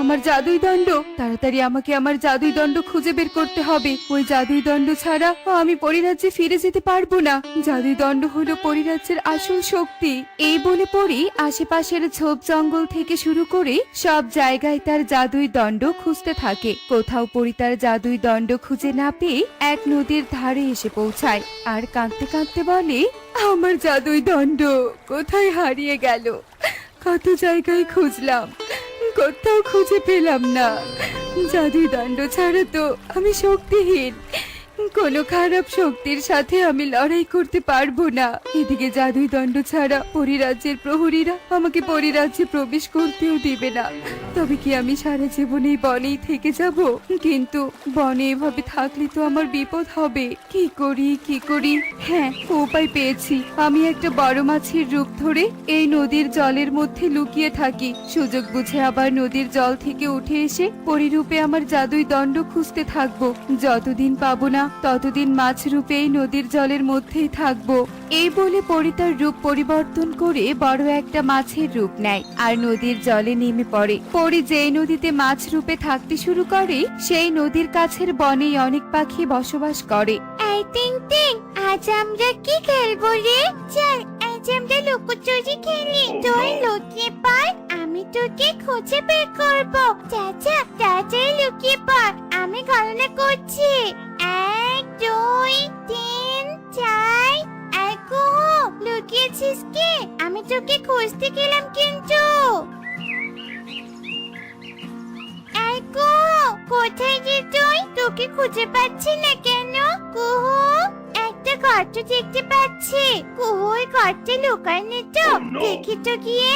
আমার জাদুই দণ্ড। তাড়াতাড়ি আমাকে আমার জাদুই দণ্ড খুঁজে বের করতে হবে। ওই জাদুই দণ্ড ছাড়া আমি পরিরাজ্যে ফিরে যেতে পারবো না। জাদুই দণ্ড হলো পরিরাজ্যের আসল শক্তি। এই বলে পরি আশেপাশের ঝোপ জঙ্গল থেকে শুরু করে সব জায়গায় তার জাদুই দণ্ড খুঁজতে থাকে। কোথাও পরি তার জাদুই দণ্ড খুঁজে না পেয়ে এক নদীর ধারে এসে পৌঁছায় আর কাঁদতে কাঁদতে বলে, আমার জাদুই দণ্ড কোথায় হারিয়ে গেল? কত জায়গায় খুঁজলাম, কোথাও খুঁজে পেলাম না। জাদুই দণ্ড ছাড়া তো আমি শক্তিহীন। কোনো খারাপ শক্তির সাথে আমি লড়াই করতে পারবো না। এদিকে জাদুই দণ্ড ছাড়া পরিরাজ্যের প্রহরীরা আমাকে পরিরাজ্যে প্রবেশ করতেও দিবে না। তবে কি আমি সারা জীবন এই বনেই থেকে যাব? কিন্তু বনে এভাবে থাকলে তো আমার বিপদ হবে। কি করি? হ্যাঁ, উপায় পেয়েছি। আমি একটা বড় মাছের রূপ ধরে এই নদীর জলের মধ্যে লুকিয়ে থাকি। সুযোগ বুঝে আবার নদীর জল থেকে উঠে এসে পরিরূপে আমার জাদুই দণ্ড খুঁজতে থাকবো। যতদিন পাবো না ততদিন মাছ রূপে এই নদীর জলের মধ্যেই থাকবো। এই বলে পরি তার রূপ পরিবর্তন করে বড় একটা মাছের রূপ নেয় আর নদীর জলে নেমে পড়ে। পরি যেই নদীতে মাছ রূপে থাকতে শুরু করে সেই নদীর কাছের বনেই অনেক পাখি বসবাস করে। এই টিং টিং, আজ আমরা কি খেলবো রে? চল আজ আমরা লুকোচুরি খেলি। তুই লুকিয়ে পড়, আমি তোকে খুঁজে বের করবো। চাচা তাড়াতাড়ি লুকিয়ে পড়, আমি গণনা করছি। 1 2 3 4। এই কুহু, লুকিয়েছিস কি? আমি তোকে খুঁজতে গেলাম কিন্তু। এই কুহু, কোথায় যে তুই? তোকে খুঁজে পাচ্ছি না কেন? কুহু, একটা গর্ত দেখতে পাচ্ছি। কুহু, ওই গর্তে লুকায়নি তো? দেখি তো গিয়ে।